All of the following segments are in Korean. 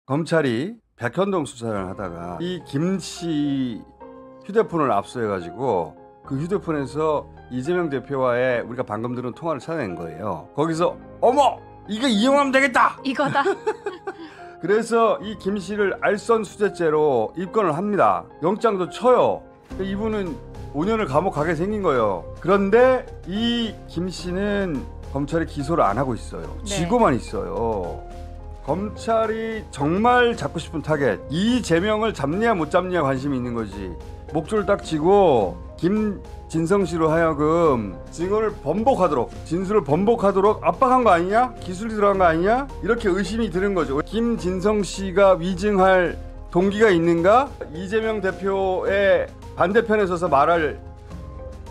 검찰이 백현동 수사를 하다가 이 김씨 휴대폰을 압수해가지고 그 휴대폰에서 이재명 대표와의 우리가 방금 들은 통화를 찾아낸 거예요. 거기서 어머! 이거 이용하면 되겠다! 이거다. 그래서 이 김씨를 알선수재죄로 입건을 합니다. 영장도 쳐요. 이분은 5년을 감옥 가게 생긴 거예요. 그런데 이 김씨는 검찰이 기소를 안 하고 있어요. 네. 쥐고만 있어요. 검찰이 정말 잡고 싶은 타겟, 이재명을 잡냐 못 잡냐 관심이 있는 거지. 목줄을 딱 쥐고 김진성 씨로 하여금 증언을 번복하도록, 진술을 번복하도록 압박한 거 아니냐? 기술이 들어간 거 아니냐? 이렇게 의심이 드는 거죠. 김진성 씨가 위증할 동기가 있는가? 이재명 대표의 반대편에 서서 말할,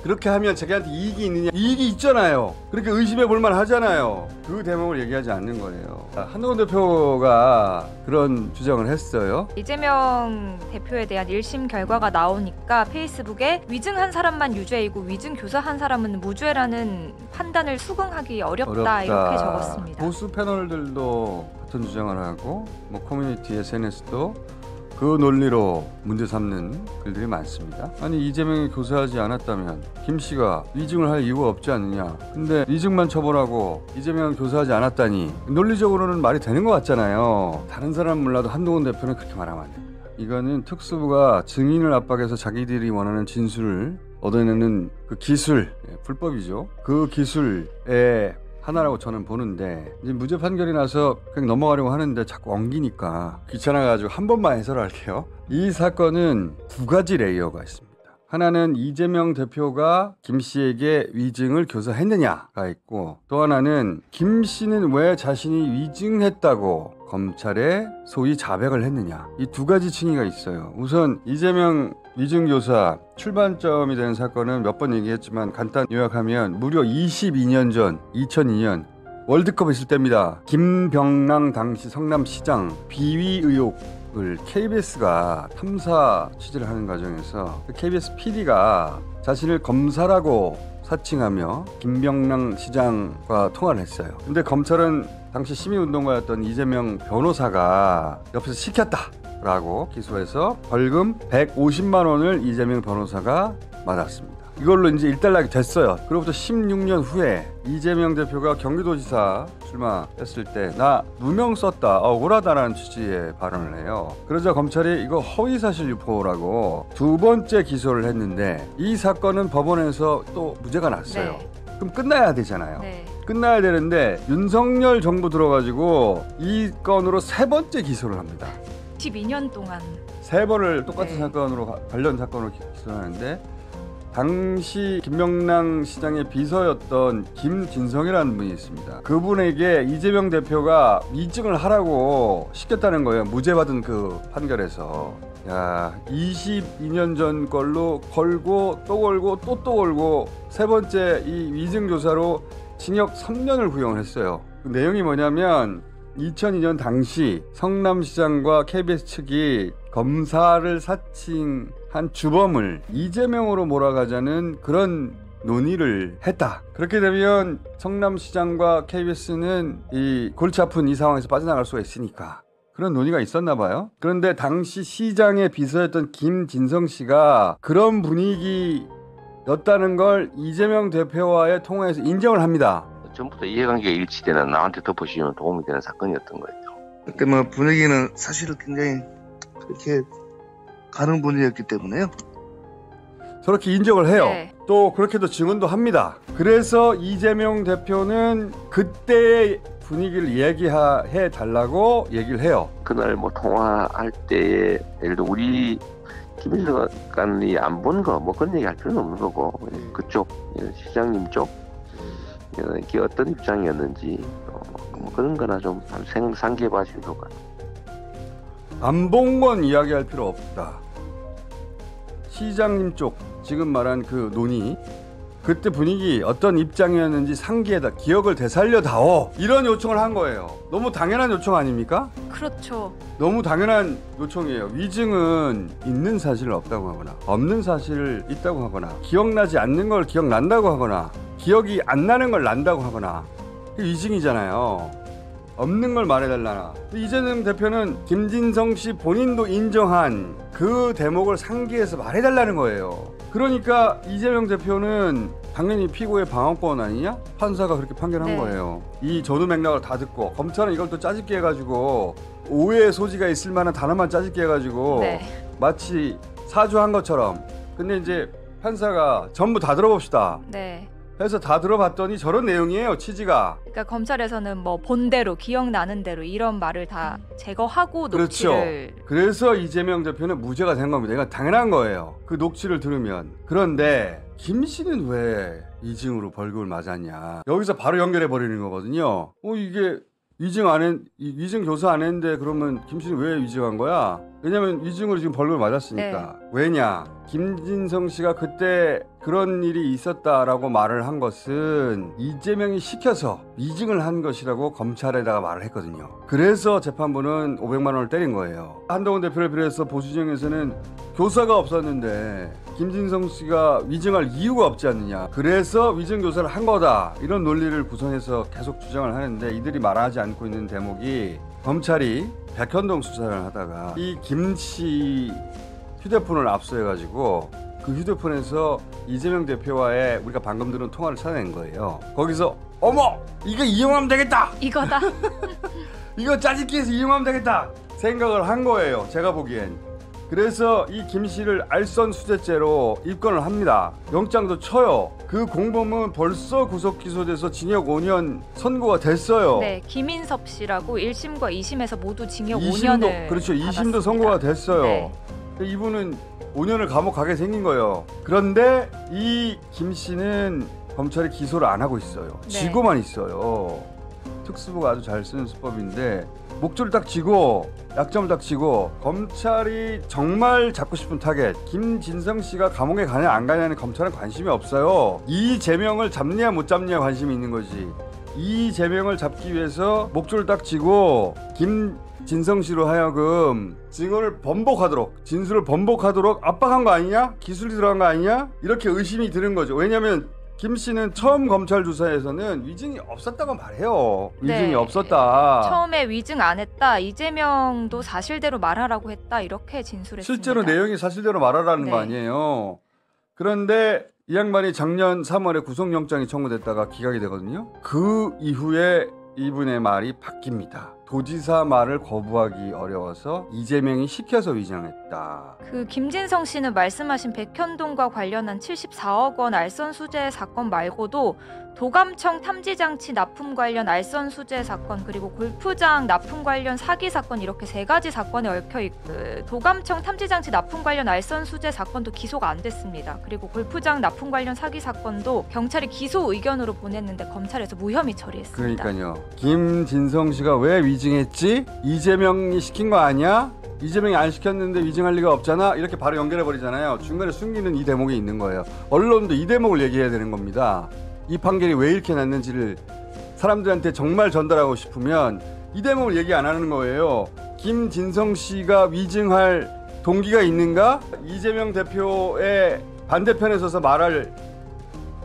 그렇게 하면 자기한테 이익이 있느냐? 이익이 있잖아요. 그렇게 의심해 볼 만하잖아요. 그 대목을 얘기하지 않는 거예요. 한동훈 대표가 그런 주장을 했어요. 이재명 대표에 대한 1심 결과가 나오니까 페이스북에 위증한 사람만 유죄이고 위증 교사한 사람은 무죄라는 판단을 수긍하기 어렵다. 이렇게 적었습니다. 보수 패널들도 같은 주장을 하고 뭐 커뮤니티 SNS도 그 논리로 문제 삼는 글들이 많습니다. 아니 이재명이 교사하지 않았다면 김 씨가 위증을 할 이유가 없지 않느냐. 근데 위증만 처벌하고 이재명을 교사하지 않았다니 논리적으로는 말이 되는 것 같잖아요. 다른 사람 몰라도 한동훈 대표는 그렇게 말하면 안 됩니다. 이거는 특수부가 증인을 압박해서 자기들이 원하는 진술을 얻어내는 그 기술, 불법이죠. 그 기술에 하나라고 저는 보는데, 이제 무죄 판결이 나서 그냥 넘어가려고 하는데 자꾸 엉기니까 귀찮아가지고 한 번만 해설할게요. 이 사건은 두 가지 레이어가 있습니다. 하나는 이재명 대표가 김 씨에게 위증을 교사했느냐가 있고, 또 하나는 김 씨는 왜 자신이 위증했다고 검찰에 소위 자백을 했느냐. 이 두 가지 층위가 있어요. 우선 이재명 위증교사 출발점이 되는 사건은 몇 번 얘기했지만 간단 요약하면 무려 22년 전 2002년 월드컵 있을 때입니다. 김병랑 당시 성남시장 비위 의혹을 KBS가 탐사 취재를 하는 과정에서 KBS PD가 자신을 검사라고 사칭하며 김병랑 시장과 통화를 했어요. 근데 검찰은 당시 시민운동가였던 이재명 변호사가 옆에서 시켰다 라고 기소해서 벌금 150만 원을 이재명 변호사가 맞았습니다. 이걸로 이제 일단락이 됐어요. 그로부터 16년 후에 이재명 대표가 경기도지사 출마했을 때 나 누명 썼다, 억울하다라는 취지의 발언을 해요. 그러자 검찰이 이거 허위사실 유포라고 두 번째 기소를 했는데, 이 사건은 법원에서 또 무죄가 났어요. 네. 그럼 끝나야 되잖아요. 네. 끝나야 되는데 윤석열 정부 들어가지고 이 건으로 세 번째 기소를 합니다. 12년 동안 세 번을 똑같은 네. 사건으로, 관련 사건으로 기소하는데, 당시 김명랑 시장의 비서였던 김진성이라는 분이 있습니다. 그분에게 이재명 대표가 위증을 하라고 시켰다는 거예요. 무죄 받은 그 판결에서. 야, 22년 전 걸로 걸고 또 걸고 또 걸고 세 번째 이 위증 교사로 징역 3년을 구형을 했어요. 그 내용이 뭐냐면 2002년 당시 성남시장과 KBS 측이 검사를 사칭한 주범을 이재명으로 몰아가자는 그런 논의를 했다. 그렇게 되면 성남시장과 KBS는 이 골치 아픈 이 상황에서 빠져나갈 수가 있으니까 그런 논의가 있었나 봐요. 그런데 당시 시장의 비서였던 김진성 씨가 그런 분위기였다는 걸 이재명 대표와의 통화에서 인정을 합니다. 전부 다 이해관계가 일치되는, 나한테 덮어씌우면 도움이 되는 사건이었던 거예요. 그때 뭐 분위기는 사실은 굉장히 그렇게 가는 분위기였기 때문에요. 저렇게 인정을 해요. 네. 또 그렇게도 증언도 합니다. 그래서 이재명 대표는 그때의 분위기를 얘기해 달라고 얘기를 해요. 그날 뭐 통화할 때에 예를 들어 우리 김일관이 안 본 거 뭐 그런 얘기 할 필요는 없는 거고, 그쪽 시장님 쪽 이게 어떤 입장이었는지 뭐 그런 거나 좀 상기해 봐주시면 좋을 것 같아요. 안 본 건 이야기할 필요 없다. 시장님 쪽 지금 말한 그 논의, 그때 분위기 어떤 입장이었는지 상기해다, 기억을 되살려다오, 이런 요청을 한 거예요. 너무 당연한 요청 아닙니까? 그렇죠. 너무 당연한 요청이에요. 위증은 있는 사실을 없다고 하거나 없는 사실을 있다고 하거나 기억나지 않는 걸 기억난다고 하거나 기억이 안 나는 걸 난다고 하거나, 그게 위증이잖아요. 없는 걸 말해달라나. 이재명 대표는 김진성 씨 본인도 인정한 그 대목을 상기해서 말해달라는 거예요. 그러니까 이재명 대표는 당연히 피고의 방어권 아니냐? 판사가 그렇게 판결한 네. 거예요. 이 전후 맥락을 다 듣고 검찰은 이걸 또 짜집게 해가지고 오해의 소지가 있을 만한 단어만 짜집게 해가지고 네. 마치 사주한 것처럼. 근데 이제 판사가 전부 다 들어봅시다 네. 해서 다 들어봤더니 저런 내용이에요. 취지가. 그러니까 검찰에서는 뭐 본대로 기억나는 대로 이런 말을 다 제거하고 그렇죠. 녹취를 그래서 이재명 대표는 무죄가 된 겁니다. 이건 당연한 거예요. 그 녹취를 들으면. 그런데 김 씨는 왜 이징으로 벌금을 맞았냐. 여기서 바로 연결해 버리는 거거든요. 이게 위증 교사 안 했는데 그러면 김 씨는 왜 위증한 거야? 왜냐면 위증으로 지금 벌금을 맞았으니까. 네. 왜냐? 김진성 씨가 그때 그런 일이 있었다라고 말을 한 것은 이재명이 시켜서 위증을 한 것이라고 검찰에다가 말을 했거든요. 그래서 재판부는 500만 원을 때린 거예요. 한동훈 대표를 비롯해서 보수진영에서는 교사가 없었는데 김진성 씨가 위증할 이유가 없지 않느냐. 그래서 위증 교사를 한 거다. 이런 논리를 구성해서 계속 주장을 하는데 이들이 말하지 않고 있는 대목이 검찰이 백현동 수사를 하다가 이 김 씨 휴대폰을 압수해가지고 그 휴대폰에서 이재명 대표와의 우리가 방금 들은 통화를 찾아낸 거예요. 거기서 어머! 이거 이용하면 되겠다! 이거다. 이거 짜집기 해서 이용하면 되겠다! 생각을 한 거예요. 제가 보기엔. 그래서 이 김 씨를 알선수재죄로 입건을 합니다. 영장도 쳐요. 그 공범은 벌써 구속 기소돼서 징역 5년 선고가 됐어요. 네, 김인섭 씨라고 1심과 2심에서 모두 징역 2심도 5년을 그렇죠. 2심도 받았습니다. 선고가 됐어요. 네. 이분은 5년을 감옥 가게 생긴 거예요. 그런데 이 김 씨는 검찰이 기소를 안 하고 있어요. 네. 쥐고만 있어요. 특수부가 아주 잘 쓰는 수법인데 목줄을 딱 쥐고 약점을 딱 쥐고 검찰이 정말 잡고 싶은 타겟 김진성 씨가 감옥에 가냐 안 가냐는 검찰은 관심이 없어요. 이재명을 잡냐 못 잡냐 관심이 있는 거지. 이재명을 잡기 위해서 목줄을 딱 쥐고 김진성 씨로 하여금 증언을 번복하도록 진술을 번복하도록 압박한 거 아니냐? 기술이 들어간 거 아니냐? 이렇게 의심이 드는 거죠. 왜냐하면 김 씨는 처음 검찰 조사에서는 위증이 없었다고 말해요. 위증이 네. 없었다. 처음에 위증 안 했다. 이재명도 사실대로 말하라고 했다. 이렇게 진술했습니다. 실제로 내용이 사실대로 말하라는 네. 거 아니에요. 그런데 이 양반이 작년 3월에 구속영장이 청구됐다가 기각이 되거든요. 그 이후에 이분의 말이 바뀝니다. 도지사 말을 거부하기 어려워서 이재명이 시켜서 위장했다. 그 김진성 씨는 말씀하신 백현동과 관련한 74억 원 알선 수재 사건 말고도 도감청 탐지장치 납품 관련 알선 수재 사건 그리고 골프장 납품 관련 사기 사건 이렇게 세 가지 사건에 얽혀 있고 도감청 탐지장치 납품 관련 알선 수재 사건도 기소가 안 됐습니다. 그리고 골프장 납품 관련 사기 사건도 경찰이 기소 의견으로 보냈는데 검찰에서 무혐의 처리했습니다. 그러니까요. 김진성 씨가 왜 위증했지? 이재명이 시킨 거 아니야? 이재명이 안 시켰는데 위증할 리가 없잖아. 이렇게 바로 연결해버리잖아요. 중간에 숨기는 이 대목이 있는 거예요. 언론도 이 대목을 얘기해야 되는 겁니다. 이 판결이 왜 이렇게 났는지를 사람들한테 정말 전달하고 싶으면 이 대목을 얘기 안 하는 거예요. 김진성 씨가 위증할 동기가 있는가? 이재명 대표의 반대편에 서서 말할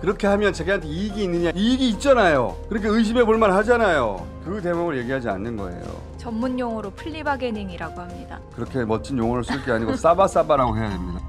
그렇게 하면 자기한테 이익이 있느냐? 이익이 있잖아요. 그렇게 의심해 볼 만 하잖아요. 그 대목을 얘기하지 않는 거예요. 전문 용어로 플리바게닝이라고 합니다. 그렇게 멋진 용어를 쓸 게 아니고 싸바싸바라고 해야 됩니다.